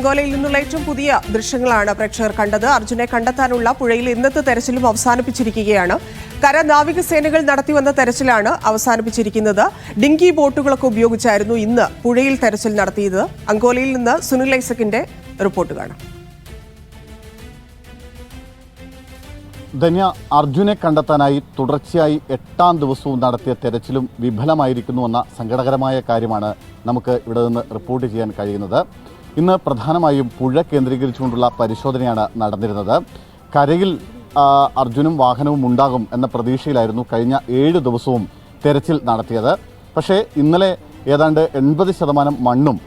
അങ്കോലയിൽ നിന്നുള്ള ഏറ്റവും പുതിയ ദൃശ്യങ്ങളാണ് പ്രേക്ഷകർ കണ്ടത്. അർജുനെ കണ്ടെത്താനുള്ള പുഴയിൽ ഇന്നത്തെ തെരച്ചിലും അവസാനിപ്പിച്ചിരിക്കുകയാണ്. കര നാവികസേനകൾ നടത്തിവന്ന തെരച്ചിലാണ് അവസാനിപ്പിച്ചിരിക്കുന്നത്. ഡിങ്കി ബോട്ടുകളൊക്കെ ഉപയോഗിച്ചായിരുന്നു ഇന്ന് പുഴയിൽ തെരച്ചിൽ നടത്തിയത്. അങ്കോലയിൽ നിന്ന് സുനിൽ ഐസക്കിന്റെ റിപ്പോർട്ട് കാണാം. ധന്യ, അർജുനെ കണ്ടെത്താനായി തുടർച്ചയായി 8ാം ദിവസവും നടത്തിയ തെരച്ചിലും വിഫലമായിരിക്കുന്നുവെന്ന സങ്കടകരമായ കാര്യമാണ് നമുക്ക് ഇവിടെ നിന്ന് റിപ്പോർട്ട് ചെയ്യാൻ കഴിയുന്നത്. ഇന്ന് പ്രധാനമായും പുഴ കേന്ദ്രീകരിച്ചുകൊണ്ടുള്ള പരിശോധനയാണ് നടന്നിരുന്നത്. കരയിൽ അർജുനും വാഹനവും ഉണ്ടാകും എന്ന പ്രതീക്ഷയിലായിരുന്നു കഴിഞ്ഞ 7 ദിവസവും തെരച്ചിൽ നടത്തിയത്. പക്ഷേ ഇന്നലെ ഏതാണ്ട് 80% മണ്ണും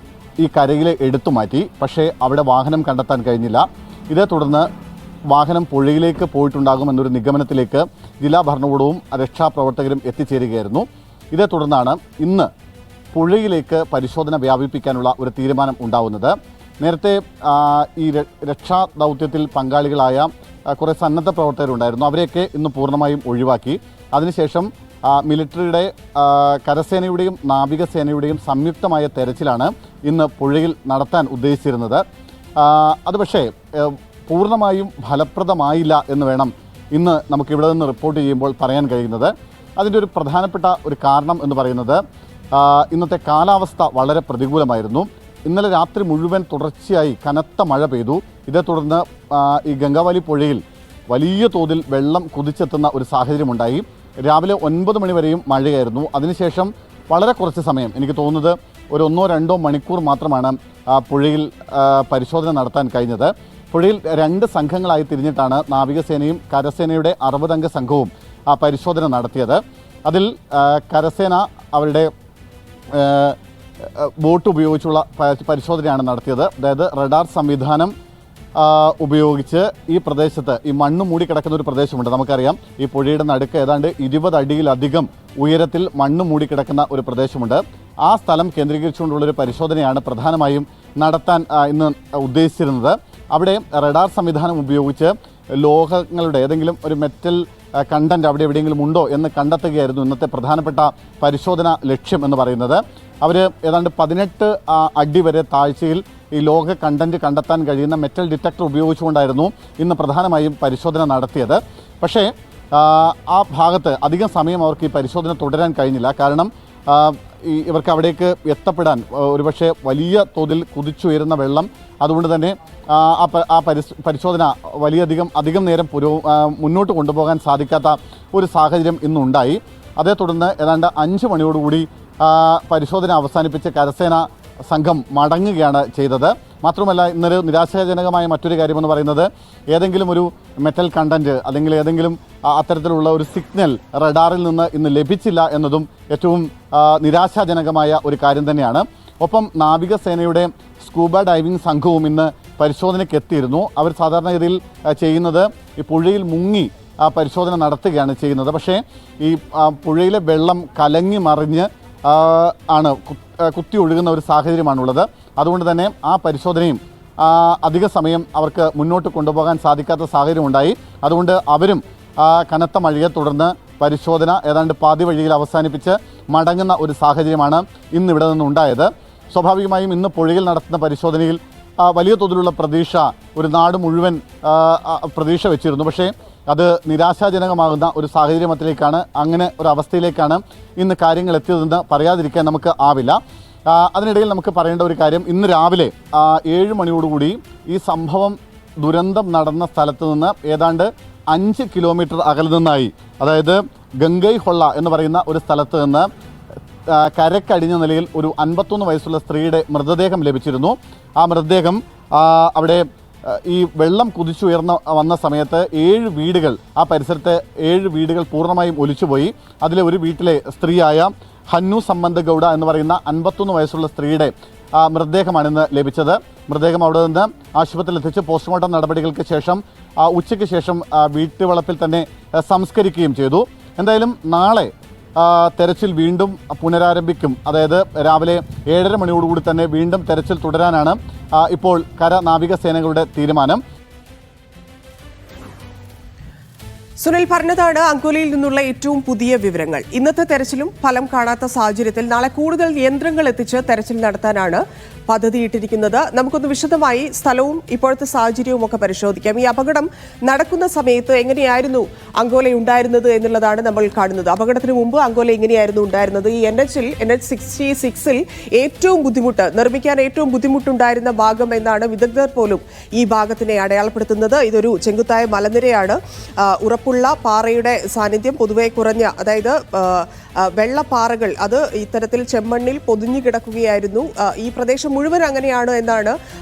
ഈ കരയിലെ എടുത്തു മാറ്റി. പക്ഷേ അവിടെ വാഹനം കണ്ടെത്താൻ കഴിഞ്ഞില്ല. ഇതേ തുടർന്ന് വാഹനം പുഴയിലേക്ക് പോയിട്ടുണ്ടാകുമെന്നൊരു നിഗമനത്തിലേക്ക് ജില്ലാ ഭരണകൂടവും രക്ഷാപ്രവർത്തകരും എത്തിച്ചേരുകയായിരുന്നു. ഇതേ തുടർന്നാണ് ഇന്ന് പുഴയിലേക്ക് പരിശോധന വ്യാപിപ്പിക്കാനുള്ള ഒരു തീരുമാനം ഉണ്ടാവുന്നത്. നേരത്തെ ഈ രക്ഷാ ദൗത്യത്തിൽ പങ്കാളികളായ കുറേ സന്നദ്ധ പ്രവർത്തകരുണ്ടായിരുന്നു. അവരെയൊക്കെ ഇന്ന് പൂർണ്ണമായും ഒഴിവാക്കി. അതിനുശേഷം മിലിറ്ററിയുടെ, കരസേനയുടെയും നാവികസേനയുടെയും സംയുക്തമായ തെരച്ചിലാണ് ഇന്ന് പുഴയിൽ നടത്താൻ ഉദ്ദേശിച്ചിരുന്നത്. അത് പക്ഷേ പൂർണ്ണമായും ഫലപ്രദമായില്ല എന്ന് വേണം ഇന്ന് നമുക്കിവിടെ നിന്ന് റിപ്പോർട്ട് ചെയ്യുമ്പോൾ പറയാൻ കഴിയുന്നത്. അതിൻ്റെ ഒരു പ്രധാനപ്പെട്ട ഒരു കാരണം എന്ന് പറയുന്നത് ഇന്നത്തെ കാലാവസ്ഥ വളരെ പ്രതികൂലമായിരുന്നു. ഇന്നലെ രാത്രി മുഴുവൻ തുടർച്ചയായി കനത്ത മഴ പെയ്തു. ഇതേ തുടർന്ന് ഈ ഗംഗാവലി പുഴയിൽ വലിയ തോതിൽ വെള്ളം കുതിച്ചെത്തുന്ന ഒരു സാഹചര്യമുണ്ടായി. രാവിലെ 9 മണി വരെയും മഴയായിരുന്നു. അതിനുശേഷം വളരെ കുറച്ച് സമയം, എനിക്ക് തോന്നുന്നത് ഒരു 1-2 മണിക്കൂർ മാത്രമാണ് പുഴയിൽ പരിശോധന നടത്താൻ കഴിഞ്ഞത്. പുഴയിൽ 2 സംഘങ്ങളായി തിരിഞ്ഞിട്ടാണ് നാവികസേനയും കരസേനയുടെ 60 അംഗ സംഘവും പരിശോധന നടത്തിയത്. അതിൽ കരസേന അവരുടെ ബോട്ട് ഉപയോഗിച്ചുള്ള പരിശോധനയാണ് നടത്തിയത്. അതായത് റഡാർ സംവിധാനം ഉപയോഗിച്ച് ഈ പ്രദേശത്ത്, ഈ മണ്ണ് മൂടിക്കിടക്കുന്ന ഒരു പ്രദേശമുണ്ട്, നമുക്കറിയാം. ഈ പുഴയുടെ നടുക്ക് ഏതാണ്ട് 20 അടിയിലധികം ഉയരത്തിൽ മണ്ണ് മൂടിക്കിടക്കുന്ന ഒരു പ്രദേശമുണ്ട്. ആ സ്ഥലം കേന്ദ്രീകരിച്ചുകൊണ്ടുള്ളൊരു പരിശോധനയാണ് പ്രധാനമായും നടത്താൻ ഇന്ന് ഉദ്ദേശിച്ചിരുന്നത്. അവിടെ റഡാർ സംവിധാനം ഉപയോഗിച്ച് ലോഹങ്ങളുടെ ഏതെങ്കിലും ഒരു മെറ്റൽ കണ്ടന്റ് അവിടെ എവിടെയെങ്കിലും ഉണ്ടോ എന്ന് കണ്ടെത്തുകയായിരുന്നു ഇന്നത്തെ പ്രധാനപ്പെട്ട പരിശോധന ലക്ഷ്യം എന്ന് പറയുന്നത്. അവർ ഏതാണ്ട് 18 അടി വരെ താഴ്ചയിൽ ഈ ലോഹ കണ്ടന്റ് കണ്ടെത്താൻ കഴിയുന്ന മെറ്റൽ ഡിറ്റക്ടർ ഉപയോഗിച്ചുകൊണ്ടായിരുന്നു ഇന്ന് പ്രധാനമായും പരിശോധന നടത്തിയത്. പക്ഷേ ആ ഭാഗത്ത് അധികം സമയം അവർക്ക് ഈ പരിശോധന തുടരാൻ കഴിഞ്ഞില്ല. കാരണം ഇവർക്ക് അവിടേക്ക് എത്തപ്പെടാൻ ഒരുപക്ഷെ വലിയ തോതിൽ കുതിച്ചുയരുന്ന വെള്ളം, അതുകൊണ്ട് തന്നെ ആ പരിശോധന അധികം നേരം മുന്നോട്ട് കൊണ്ടുപോകാൻ സാധിക്കാത്ത ഒരു സാഹചര്യം ഇന്നുണ്ടായി. അതേ തുടർന്ന് ഏതാണ്ട് 5 മണിയോടുകൂടി പരിശോധന അവസാനിപ്പിച്ച് കരസേന സംഘം മടങ്ങുകയാണ് ചെയ്തത്. മാത്രമല്ല, ഇന്നൊരു നിരാശാജനകമായ മറ്റൊരു കാര്യമെന്ന് പറയുന്നത് ഏതെങ്കിലും ഒരു മെറ്റൽ കണ്ടന്റ് അല്ലെങ്കിൽ ഏതെങ്കിലും അത്തരത്തിലുള്ള ഒരു സിഗ്നൽ റഡാറിൽ നിന്ന് ഇന്ന് ലഭിച്ചില്ല എന്നതും ഏറ്റവും നിരാശാജനകമായ ഒരു കാര്യം തന്നെയാണ്. ഒപ്പം നാവികസേനയുടെ സ്കൂബ ഡൈവിംഗ് സംഘവും ഇന്ന് പരിശോധനയ്ക്ക് എത്തിയിരുന്നു. അവർ സാധാരണഗതിയിൽ ചെയ്യുന്നത് ഈ പുഴയിൽ മുങ്ങി പരിശോധന നടത്തുകയാണ് ചെയ്യുന്നത്. പക്ഷേ ഈ പുഴയിലെ വെള്ളം കലങ്ങി മറിഞ്ഞ് ആണ് കുത്തി ഒഴുകുന്ന ഒരു സാഹചര്യമാണുള്ളത്. അതുകൊണ്ട് തന്നെ ആ പരിശോധനയും അധിക സമയം അവർക്ക് മുന്നോട്ട് കൊണ്ടുപോകാൻ സാധിക്കാത്ത സാഹചര്യമുണ്ടായി. അതുകൊണ്ട് അവരും കനത്ത മഴയെ തുടർന്ന് പരിശോധന ഏതാണ്ട് പാതി വഴിയിൽ അവസാനിപ്പിച്ച് മടങ്ങുന്ന ഒരു സാഹചര്യമാണ് ഇന്നിവിടെ നിന്നുണ്ടായത്. സ്വാഭാവികമായും ഇന്ന് പുഴയിൽ നടത്തുന്ന പരിശോധനയിൽ വലിയ തോതിലുള്ള പ്രതീക്ഷ ഒരു നാട് മുഴുവൻ പ്രതീക്ഷ വെച്ചിരുന്നു. പക്ഷേ അത് നിരാശാജനകമാകുന്ന ഒരു സാഹചര്യത്തിലേക്കാണ്, അങ്ങനെ ഒരു അവസ്ഥയിലേക്കാണ് ഇന്ന് കാര്യങ്ങൾ എത്തിയതെന്ന് പറയാതിരിക്കാൻ നമുക്ക് ആവില്ല. അതിനിടയിൽ നമുക്ക് പറയേണ്ട ഒരു കാര്യം, ഇന്ന് രാവിലെ 7 മണിയോടുകൂടി ഈ സംഭവം ദുരന്തം നടന്ന സ്ഥലത്ത് നിന്ന് ഏതാണ്ട് 5 കിലോമീറ്റർ അകലെ നിന്നായി, അതായത് ഗംഗൈഹൊള്ള എന്ന് പറയുന്ന ഒരു സ്ഥലത്ത് നിന്ന് കരക്കടിഞ്ഞ നിലയിൽ ഒരു 51 വയസ്സുള്ള സ്ത്രീയുടെ മൃതദേഹം ലഭിച്ചിരുന്നു. ആ മൃതദേഹം അവിടെ ഈ വെള്ളം കുതിച്ചുയർന്ന വന്ന സമയത്ത് 7 വീടുകൾ, ആ പരിസരത്തെ 7 വീടുകൾ പൂർണ്ണമായും ഒലിച്ചുപോയി. അതിലെ ഒരു വീട്ടിലെ സ്ത്രീയായ ഹന്നു സമ്മന്ത് ഗൗഡ എന്ന് പറയുന്ന 51 വയസ്സുള്ള സ്ത്രീയുടെ മൃതദേഹമാണിന്ന് ലഭിച്ചത്. മൃതദേഹം അവിടെ നിന്ന് ആശുപത്രിയിൽ എത്തിച്ച് പോസ്റ്റ്മോർട്ടം നടപടികൾക്ക് ശേഷം ഉച്ചയ്ക്ക് ശേഷം വീട്ടുവളപ്പിൽ തന്നെ സംസ്കരിക്കുകയും ചെയ്തു. എന്തായാലും നാളെ തെരച്ചിൽ വീണ്ടും പുനരാരംഭിക്കും. അതായത് രാവിലെ 7:30 മണിയോടുകൂടി തന്നെ വീണ്ടും തെരച്ചിൽ തുടരാനാണ് ഇപ്പോൾ കര നാവികസേനകളുടെ തീരുമാനം. സുനിൽ പറഞ്ഞതാണ് അങ്കോലയിൽ നിന്നുള്ള ഏറ്റവും പുതിയ വിവരങ്ങൾ. ഇന്നത്തെ തെരച്ചിലും ഫലം കാണാത്ത സാഹചര്യത്തിൽ നാളെ കൂടുതൽ യന്ത്രങ്ങൾ എത്തിച്ച് തെരച്ചിൽ നടത്താനാണ് പദ്ധതിയിട്ടിരിക്കുന്നത്. നമുക്കൊന്ന് വിശദമായി സ്ഥലവും ഇപ്പോഴത്തെ സാഹചര്യവും ഒക്കെ പരിശോധിക്കാം. ഈ അപകടം നടക്കുന്ന സമയത്ത് എങ്ങനെയായിരുന്നു അങ്കോല ഉണ്ടായിരുന്നത് എന്നുള്ളതാണ് നമ്മൾ കാണുന്നത്. അപകടത്തിന് മുമ്പ് അങ്കോല എങ്ങനെയായിരുന്നു ഉണ്ടായിരുന്നത്? ഈ NH66-ൽ ഏറ്റവും ബുദ്ധിമുട്ട് നിർമ്മിക്കാൻ ഏറ്റവും ബുദ്ധിമുട്ടുണ്ടായിരുന്ന ഭാഗം എന്നാണ് വിദഗ്ധർ പോലും ഈ ഭാഗത്തിനെ അടയാളപ്പെടുത്തുന്നത്. ഇതൊരു ചെങ്കുത്തായ മലനിരയാണ്. ഉറപ്പുള്ള പാറയുടെ സാന്നിധ്യം പൊതുവെ കുറഞ്ഞ, അതായത് വെള്ളപ്പാറകൾ അത് ഇത്തരത്തിൽ ചെമ്മണ്ണിൽ പൊതിഞ്ഞു കിടക്കുകയായിരുന്നു. ഈ പ്രദേശം മുഴുവൻ അങ്ങനെയാണ് എന്നാണ്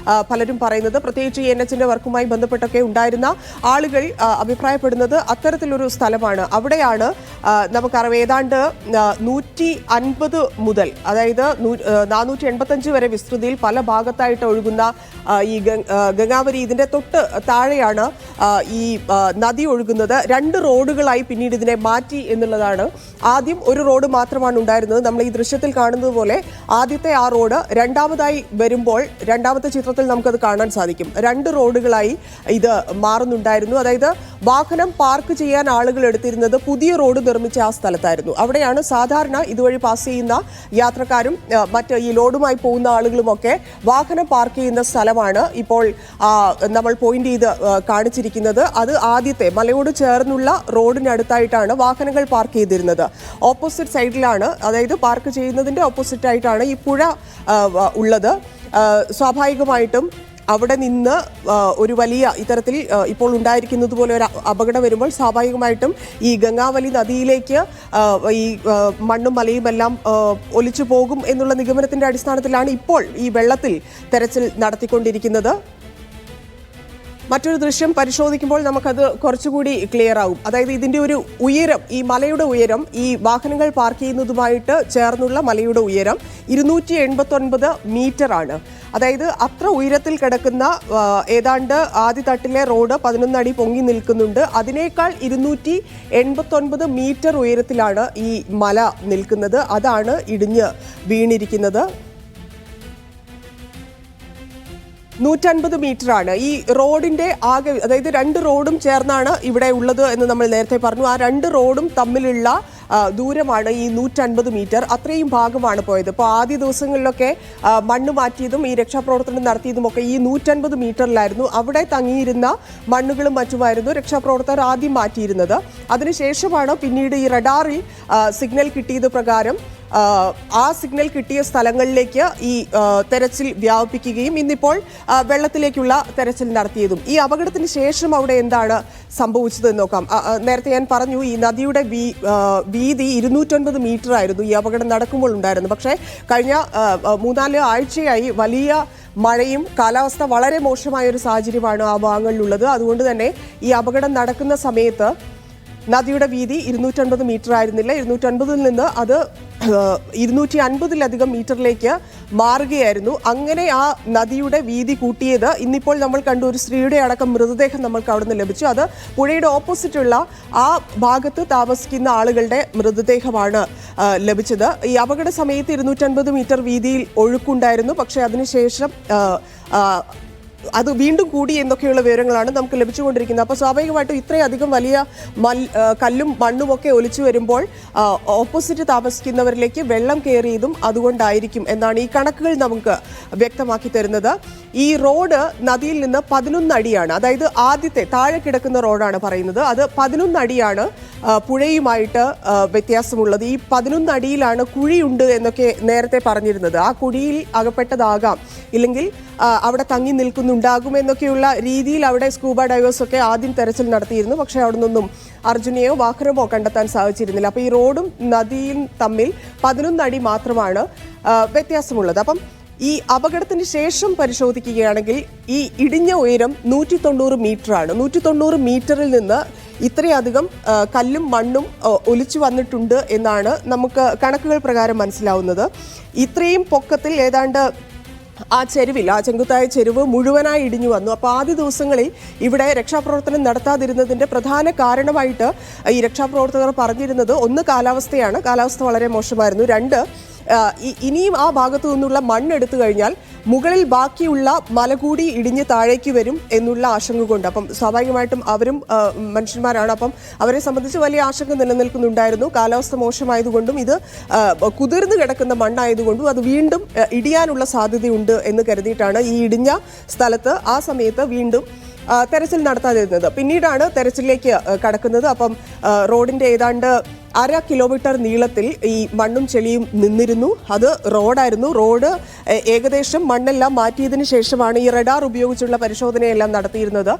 പലരും പറയുന്നത്. പ്രത്യേകിച്ച് ഈ NHന്റെ വർക്കുമായി ബന്ധപ്പെട്ടൊക്കെ ഉണ്ടായിരുന്ന ആളുകൾ അഭിപ്രായപ്പെടുന്നത് അത്തരത്തിലൊരു സ്ഥലമാണ്. അവിടെയാണ് നമുക്കറിയാം ഏതാണ്ട് 150 മുതൽ, അതായത് 485 വരെ വിസ്തൃതിയിൽ പല ഭാഗത്തായിട്ട് ഒഴുകുന്ന ഈ ഗംഗാവലി, ഇതിന്റെ തൊട്ട് താഴെയാണ് ഈ നദി ഒഴുകുന്നത്. 2 റോഡുകളായി പിന്നീട് ഇതിനെ മാറ്റി എന്നുള്ളതാണ്. ആദ്യം ഒരു റോഡ് മാത്രമാണ് ഉണ്ടായിരുന്നത്. നമ്മൾ ഈ ദൃശ്യത്തിൽ കാണുന്നത് പോലെ ആദ്യത്തെ ആ റോഡ് രണ്ടാമതായി വരുമ്പോൾ രണ്ടാമത്തെ ചിത്രത്തിൽ നമുക്കത് കാണാൻ സാധിക്കും. 2 റോഡുകളായി ഇത് മാറുന്നുണ്ടായിരുന്നു. അതായത് വാഹനം പാർക്ക് ചെയ്യാൻ ആളുകൾ എടുത്തിരുന്നത് പുതിയ റോഡ് നിർമ്മിച്ച ആ സ്ഥലത്തായിരുന്നു. അവിടെയാണ് സാധാരണ ഇതുവഴി പാസ് ചെയ്യുന്ന യാത്രക്കാരും മറ്റ് ഈ ലോഡുമായി പോകുന്ന ആളുകളുമൊക്കെ വാഹനം പാർക്ക് ചെയ്യുന്ന സ്ഥലമാണ് ഇപ്പോൾ നമ്മൾ പോയിന്റ് ചെയ്ത് കാണിച്ചിരിക്കുന്നത്. അത് ആദ്യത്തെ മലയോട് ചേർന്നുള്ള റോഡിനടുത്തായിട്ടാണ് വാഹനങ്ങൾ പാർക്ക് ചെയ്തിരുന്നത്. ഓപ്പോസിറ്റ് സൈഡിലാണ്, അതായത് പാർക്ക് ചെയ്യുന്നതിന്റെ ഓപ്പോസിറ്റ് ആയിട്ടാണ് ഈ പുഴ ഉള്ളത്. സ്വാഭാവികമായിട്ടും അവിടെ നിന്ന് ഒരു വലിയ ഇത്തരത്തിൽ ഇപ്പോൾ ഉണ്ടായിരിക്കുന്നത് പോലെ ഒരു അപകടം വരുമ്പോൾ സ്വാഭാവികമായിട്ടും ഈ ഗംഗാവലി നദിയിലേക്ക് ഈ മണ്ണും മലയും എല്ലാം ഒലിച്ചു പോകും എന്നുള്ള നിഗമനത്തിന്റെ അടിസ്ഥാനത്തിലാണ് ഇപ്പോൾ ഈ വെള്ളത്തിൽ തെരച്ചിൽ നടത്തിക്കൊണ്ടിരിക്കുന്നത്. മറ്റൊരു ദൃശ്യം പരിശോധിക്കുമ്പോൾ നമുക്കത് കുറച്ചുകൂടി ക്ലിയർ ആവും. അതായത് ഇതിന്റെ ഒരു ഉയരം, ഈ മലയുടെ ഉയരം, ഈ വാഹനങ്ങൾ പാർക്ക് ചെയ്യുന്നതുമായിട്ട് ചേർന്നുള്ള മലയുടെ ഉയരം 289 മീറ്റർ ആണ്. അതായത് അത്ര ഉയരത്തിൽ കിടക്കുന്ന ഏതാണ്ട് ആദ്യ തട്ടിലെ റോഡ് 11 അടി പൊങ്ങി നിൽക്കുന്നുണ്ട്. അതിനേക്കാൾ 289 മീറ്റർ ഉയരത്തിലാണ് ഈ മല നിൽക്കുന്നത്. അതാണ് ഇടിഞ്ഞ് വീണിരിക്കുന്നത്. 150 മീറ്ററാണ് ഈ റോഡിന്റെ ആകെ, അതായത് 2 റോഡും ചേർന്നാണ് ഇവിടെ ഉള്ളത് എന്ന് നമ്മൾ നേരത്തെ പറഞ്ഞു. ആ 2 റോഡും തമ്മിലുള്ള ദൂരമാണ് ഈ 150 മീറ്റർ. അത്രയും ഭാഗമാണ് പോയത്. ഇപ്പോൾ ആദ്യ ദിവസങ്ങളിലൊക്കെ മണ്ണ് മാറ്റിയതും ഈ രക്ഷാപ്രവർത്തനം നടത്തിയതുമൊക്കെ ഈ 150 മീറ്ററിലായിരുന്നു. അവിടെ തങ്ങിയിരുന്ന മണ്ണുകളും മറ്റുമായിരുന്നു രക്ഷാപ്രവർത്തകർ ആദ്യം മാറ്റിയിരുന്നത്. അതിനുശേഷമാണ് പിന്നീട് ഈ റഡാറിൽ സിഗ്നൽ കിട്ടിയത് പ്രകാരം ആ സിഗ്നൽ കിട്ടിയ സ്ഥലങ്ങളിലേക്ക് ഈ തെരച്ചിൽ വ്യാപിപ്പിക്കുകയും ഇന്നിപ്പോൾ വെള്ളത്തിലേക്കുള്ള തെരച്ചിൽ നടത്തിയതും. ഈ അപകടത്തിന് ശേഷം അവിടെ എന്താണ് സംഭവിച്ചതെന്ന് നോക്കാം. നേരത്തെ ഞാൻ പറഞ്ഞു ഈ നദിയുടെ വീതി 209 മീറ്റർ ആയിരുന്നു ഈ അപകടം നടക്കുമ്പോൾ ഉണ്ടായിരുന്നു. പക്ഷേ കഴിഞ്ഞ 3-4 ആഴ്ചയായി വലിയ മഴയും കാലാവസ്ഥ വളരെ മോശമായ ഒരു സാഹചര്യമാണ് ആ ഭാഗങ്ങളിലുള്ളത്. അതുകൊണ്ട് തന്നെ ഈ അപകടം നടക്കുന്ന സമയത്ത് നദിയുടെ വീതി 250 മീറ്റർ ആയിരുന്നില്ല. 250-ൽ നിന്ന് അത് 250-ലധികം മീറ്ററിലേക്ക് മാറുകയായിരുന്നു. അങ്ങനെ ആ നദിയുടെ വീതി കൂട്ടിയത് ഇന്നിപ്പോൾ നമ്മൾ കണ്ട ഒരു സ്ത്രീയുടെ അടക്കം മൃതദേഹം നമ്മൾക്ക് അവിടെ നിന്ന് ലഭിച്ചു. അത് പുഴയുടെ ഓപ്പോസിറ്റുള്ള ആ ഭാഗത്ത് താമസിക്കുന്ന ആളുകളുടെ മൃതദേഹമാണ് ലഭിച്ചത്. ഈ അപകട സമയത്ത് 250 മീറ്റർ വീതിയിൽ ഒഴുക്കുണ്ടായിരുന്നു. പക്ഷേ അതിനുശേഷം അത് വീണ്ടും കൂടി എന്നൊക്കെയുള്ള വിവരങ്ങളാണ് നമുക്ക് ലഭിച്ചുകൊണ്ടിരിക്കുന്നത്. അപ്പോൾ സ്വാഭാവികമായിട്ടും ഇത്രയധികം വലിയ കല്ലും മണ്ണും ഒക്കെ ഒലിച്ചു വരുമ്പോൾ ഓപ്പോസിറ്റ് താമസിക്കുന്നവരിലേക്ക് വെള്ളം കയറിയതും അതുകൊണ്ടായിരിക്കും എന്നാണ് ഈ കണക്കുകൾ നമുക്ക് വ്യക്തമാക്കി തരുന്നത്. ഈ റോഡ് നദിയിൽ നിന്ന് 11 അടിയാണ്. അതായത് ആദ്യത്തെ താഴെ കിടക്കുന്ന റോഡാണ് പറയുന്നത്. അത് 11 അടിയാണ് പുഴയുമായിട്ട് വ്യത്യാസമുള്ളത്. ഈ 11 അടിയിലാണ് കുഴിയുണ്ട് എന്നൊക്കെ നേരത്തെ പറഞ്ഞിരുന്നത്. ആ കുഴിയിൽ അകപ്പെട്ടതാകാം, ഇല്ലെങ്കിൽ അവിടെ തങ്ങി നിൽക്കുന്നുണ്ടാകും എന്നൊക്കെയുള്ള രീതിയിൽ അവിടെ സ്കൂബ ഡൈവേഴ്സൊക്കെ ആദ്യം തെരച്ചിൽ നടത്തിയിരുന്നു. പക്ഷേ അവിടെ നിന്നും അർജുനെയോ വാഹനമോ കണ്ടെത്താൻ സാധിച്ചിരുന്നില്ല. അപ്പോൾ ഈ റോഡും നദിയും തമ്മിൽ 11 അടി മാത്രമാണ് വ്യത്യാസമുള്ളത്. അപ്പം ഈ അപകടത്തിന് ശേഷം പരിശോധിക്കുകയാണെങ്കിൽ ഈ ഇടിഞ്ഞ ഉയരം 190 മീറ്ററാണ്. 190 മീറ്ററിൽ നിന്ന് ഇത്രയധികം കല്ലും മണ്ണും ഒലിച്ചു വന്നിട്ടുണ്ട് എന്നാണ് നമുക്ക് കണക്കുകൾ പ്രകാരം മനസ്സിലാവുന്നത്. ഇത്രയും പൊക്കത്തിൽ ഏതാണ്ട് ആ ചെരുവിൽ, ആ ചെങ്കുത്തായ ചെരുവ് മുഴുവനായി ഇടിഞ്ഞു വന്നു. അപ്പോൾ ആദ്യ ദിവസങ്ങളിൽ ഇവിടെ രക്ഷാപ്രവർത്തനം നടത്താതിരുന്നതിൻ്റെ പ്രധാന കാരണമായിട്ട് ഈ രക്ഷാപ്രവർത്തകർ പറഞ്ഞിരുന്നത് ഒന്ന് കാലാവസ്ഥയാണ്, കാലാവസ്ഥ വളരെ മോശമായിരുന്നു. 2 ഇനിയും ആ ഭാഗത്തു നിന്നുള്ള മണ്ണെടുത്തു കഴിഞ്ഞാൽ മുകളിൽ ബാക്കിയുള്ള മല കൂടി ഇടിഞ്ഞ് താഴേക്ക് വരും എന്നുള്ള ആശങ്ക കൊണ്ട്. അപ്പം സ്വാഭാവികമായിട്ടും അവരും മനുഷ്യന്മാരാണ്. അപ്പം അവരെ സംബന്ധിച്ച് വലിയ ആശങ്ക നിലനിൽക്കുന്നുണ്ടായിരുന്നു. കാലാവസ്ഥ മോശമായതുകൊണ്ടും ഇത് കുതിർന്നു കിടക്കുന്ന മണ്ണായതുകൊണ്ടും അത് വീണ്ടും ഇടിയാനുള്ള സാധ്യതയുണ്ട് എന്ന് കരുതിയിട്ടാണ് ഈ ഇടിഞ്ഞ സ്ഥലത്ത് ആ സമയത്ത് വീണ്ടും തെരച്ചിൽ നടത്താതിരുന്നത്. പിന്നീടാണ് തെരച്ചിലേക്ക് കടക്കുന്നത്. അപ്പം റോഡിന്റെ ഏതാണ്ട് 1/2 കിലോമീറ്റർ നീളത്തിൽ ഈ മണ്ണും ചെളിയും നിന്നിരുന്നു. അത് റോഡായിരുന്നു. റോഡ് ഏകദേശം മണ്ണെല്ലാം മാറ്റിയതിന് ശേഷമാണ് ഈ റഡാർ ഉപയോഗിച്ചുള്ള പരിശോധനയെല്ലാം നടത്തിയിരുന്നത്.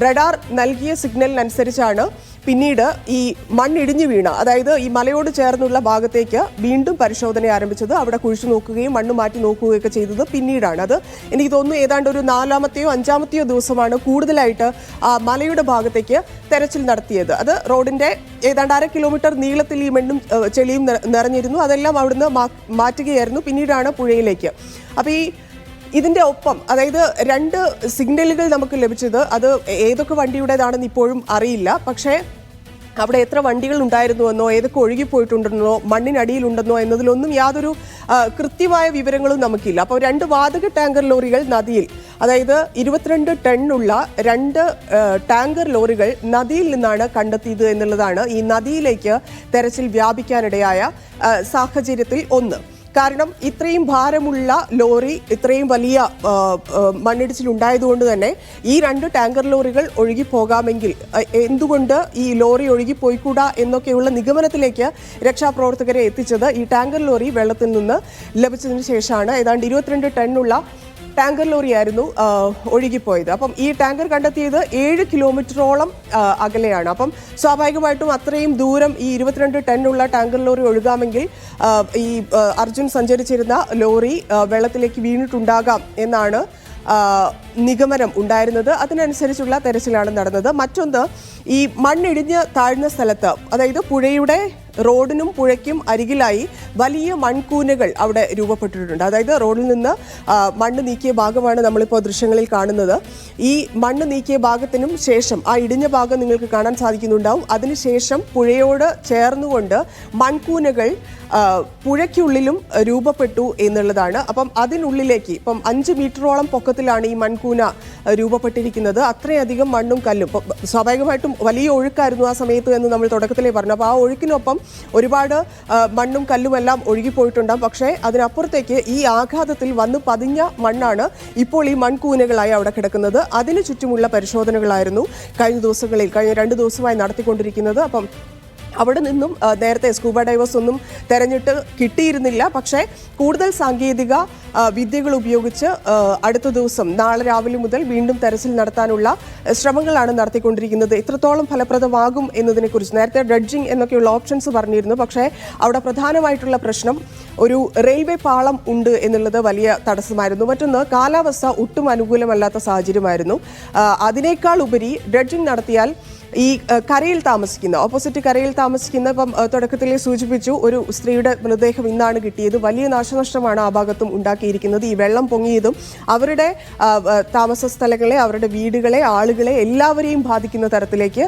റഡാർ നൽകിയ സിഗ്നലിനനുസരിച്ചാണ് പിന്നീട് ഈ മണ്ണിടിഞ്ഞു വീണ, അതായത് ഈ മലയോട് ചേർന്നുള്ള ഭാഗത്തേക്ക് വീണ്ടും പരിശോധന ആരംഭിച്ചത്. അവിടെ കുഴിച്ചു നോക്കുകയും മണ്ണ് മാറ്റി നോക്കുകയൊക്കെ ചെയ്തത് പിന്നീടാണ്. അത് എനിക്ക് തോന്നുന്നു ഏതാണ്ട് ഒരു 4-ാമത്തെയോ 5-ാമത്തെയോ ദിവസമാണ് കൂടുതലായിട്ട് ആ മലയുടെ ഭാഗത്തേക്ക് തെരച്ചിൽ നടത്തിയത്. അത് റോഡിന്റെ ഏതാണ്ട് 1/2 കിലോമീറ്റർ നീളത്തിൽ ഈ മണ്ണും ചെളിയും നിറഞ്ഞിരുന്നു. അതെല്ലാം അവിടുന്ന് മാറ്റുകയായിരുന്നു. പിന്നീടാണ് പുഴയിലേക്ക്. അപ്പോൾ ഇതിന്റെ ഒപ്പം, അതായത് 2 സിഗ്നലുകൾ നമുക്ക് ലഭിച്ചത്. അത് ഏതൊക്കെ വണ്ടിയുടേതാണെന്ന് ഇപ്പോഴും അറിയില്ല. പക്ഷേ അവിടെ എത്ര വണ്ടികൾ ഉണ്ടായിരുന്നുവെന്നോ ഏതൊക്കെ ഒഴുകിപ്പോയിട്ടുണ്ടെന്നോ മണ്ണിനടിയിലുണ്ടെന്നോ എന്നതിലൊന്നും യാതൊരു കൃത്യമായ വിവരങ്ങളും നമുക്കില്ല. അപ്പോൾ 2 വാതക ടാങ്കർ ലോറികൾ നദിയിൽ, അതായത് 22 ടണ്ണുള്ള 2 ടാങ്കർ ലോറികൾ നദിയിൽ നിന്നാണ് കണ്ടെത്തിയത് എന്നുള്ളതാണ് ഈ നദിയിലേക്ക് തെരച്ചിൽ വ്യാപിക്കാനിടയായ സാഹചര്യത്തിൽ ഒന്ന്. കാരണം ഇത്രയും ഭാരമുള്ള ലോറി ഇത്രയും വലിയ മണ്ണിടിച്ചിൽ ഉണ്ടായതുകൊണ്ട് തന്നെ ഈ 2 ടാങ്കർ ലോറികൾ ഒഴുകിപ്പോകാമെങ്കിൽ എന്തുകൊണ്ട് ഈ ലോറി ഒഴുകിപ്പോയിക്കൂടാ എന്നൊക്കെയുള്ള നിഗമനത്തിലേക്ക് രക്ഷാപ്രവർത്തകരെ എത്തിച്ചത് ഈ ടാങ്കർ ലോറി വെള്ളത്തിൽ നിന്ന് ലഭിച്ചതിന് ശേഷമാണ്. ഏതാണ്ട് 22 ടണ്ണുള്ള ടാങ്കർ ലോറിയായിരുന്നു ഒഴുകിപ്പോയത്. അപ്പം ഈ ടാങ്കർ കണ്ടെത്തിയത് 7 കിലോമീറ്ററോളം അകലെയാണ്. അപ്പം സ്വാഭാവികമായിട്ടും അത്രയും ദൂരം ഈ 22 ടണ്ണുള്ള ടാങ്കർ ലോറി ഒഴുകാമെങ്കിൽ ഈ അർജുൻ സഞ്ചരിച്ചിരുന്ന ലോറി വെള്ളത്തിലേക്ക് വീണിട്ടുണ്ടാകാം എന്നാണ് നിഗമനം ഉണ്ടായിരുന്നത്. അതിനനുസരിച്ചുള്ള തെരച്ചിലാണ് നടന്നത്. മറ്റൊന്ന്, ഈ മണ്ണിടിഞ്ഞ് താഴ്ന്ന സ്ഥലത്ത്, അതായത് പുഴയുടെ റോഡിനും പുഴയ്ക്കും അരികിലായി വലിയ മൺകൂനകൾ അവിടെ രൂപപ്പെട്ടിട്ടുണ്ട്. അതായത് റോഡിൽ നിന്ന് മണ്ണ് നീക്കിയ ഭാഗമാണ് നമ്മളിപ്പോൾ ദൃശ്യങ്ങളിൽ കാണുന്നത്. ഈ മണ്ണ് നീക്കിയ ഭാഗത്തിനും ശേഷം ആ ഇടിഞ്ഞ ഭാഗം നിങ്ങൾക്ക് കാണാൻ സാധിക്കുന്നുണ്ടാവും. അതിനുശേഷം പുഴയോട് ചേർന്നുകൊണ്ട് മൺകൂനകൾ പുഴയ്ക്കുള്ളിലും രൂപപ്പെട്ടു എന്നുള്ളതാണ്. അപ്പം അതിനുള്ളിലേക്ക് ഇപ്പം 5 മീറ്ററോളം പൊക്കത്തിലാണ് ഈ മൺകൂന രൂപപ്പെട്ടിരിക്കുന്നത്. അത്രയധികം മണ്ണും കല്ലും. സ്വാഭാവികമായിട്ടും വലിയ ഒഴുക്കായിരുന്നു ആ സമയത്ത് എന്ന് നമ്മൾ തുടക്കത്തിലേ പറഞ്ഞു. അപ്പോൾ ആ ഒഴുക്കിനൊപ്പം ഒരുപാട് മണ്ണും കല്ലുമെല്ലാം ഒഴുകിപ്പോയിട്ടുണ്ടാകും. പക്ഷേ അതിനപ്പുറത്തേക്ക് ഈ ആഘാതത്തിൽ വന്ന് പതിഞ്ഞ മണ്ണാണ് ഇപ്പോൾ ഈ മൺകൂനകളായി അവിടെ കിടക്കുന്നത്. അതിനു ചുറ്റുമുള്ള പരിശോധനകളായിരുന്നു കഴിഞ്ഞ 2 ദിവസമായി നടത്തിക്കൊണ്ടിരിക്കുന്നത്. അപ്പം അവിടെ നിന്നും നേരത്തെ സ്കൂബ ഡൈവേഴ്സ് ഒന്നും തെരഞ്ഞിട്ട് കിട്ടിയിരുന്നില്ല. പക്ഷേ കൂടുതൽ സാങ്കേതിക വിദ്യകൾ ഉപയോഗിച്ച് അടുത്ത ദിവസം നാളെ രാവിലെ മുതൽ വീണ്ടും തെരച്ചിൽ നടത്താനുള്ള ശ്രമങ്ങളാണ് നടത്തിക്കൊണ്ടിരിക്കുന്നത്. എത്രത്തോളം ഫലപ്രദമാകും എന്നതിനെക്കുറിച്ച് നേരത്തെ ഡ്രഡ്ജിങ് എന്നൊക്കെയുള്ള ഓപ്ഷൻസ് പറഞ്ഞിരുന്നു. പക്ഷേ അവിടെ പ്രധാനമായിട്ടുള്ള പ്രശ്നം ഒരു റെയിൽവേ പാളം ഉണ്ട് എന്നുള്ളത് വലിയ തടസ്സമായിരുന്നു. മറ്റൊന്ന്, കാലാവസ്ഥ ഒട്ടും അനുകൂലമല്ലാത്ത സാഹചര്യമായിരുന്നു. അതിനേക്കാൾ ഉപരി ഡ്രഡ്ജിങ് നടത്തിയാൽ ഈ കരയിൽ താമസിക്കുന്ന, ഓപ്പോസിറ്റ് കരയിൽ താമസിക്കുന്ന, ഇപ്പം തുടക്കത്തിലേ സൂചിപ്പിച്ചു, ഒരു സ്ത്രീയുടെ മൃതദേഹം ഇന്നാണ് കിട്ടിയത്. വലിയ നാശനഷ്ടമാണ് ആ ഭാഗത്തും ഉണ്ടാക്കിയിരിക്കുന്നത്. ഈ വെള്ളം പൊങ്ങിയതും അവരുടെ താമസ സ്ഥലങ്ങളെ, അവരുടെ വീടുകളെ, ആളുകളെ എല്ലാവരെയും ബാധിക്കുന്ന തരത്തിലേക്ക്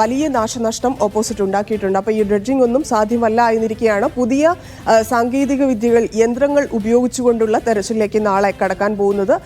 വലിയ നാശനഷ്ടം ഓപ്പോസിറ്റ് ഉണ്ടാക്കിയിട്ടുണ്ട്. അപ്പോൾ ഈ ഡ്രഡ്ജിംഗ് ഒന്നും സാധ്യമല്ല എന്നിരിക്കെയാണ് പുതിയ സാങ്കേതിക വിദ്യകൾ, യന്ത്രങ്ങൾ ഉപയോഗിച്ചുകൊണ്ടുള്ള തെരച്ചിലേക്ക് നാളെ കടക്കാൻ പോകുന്നത്.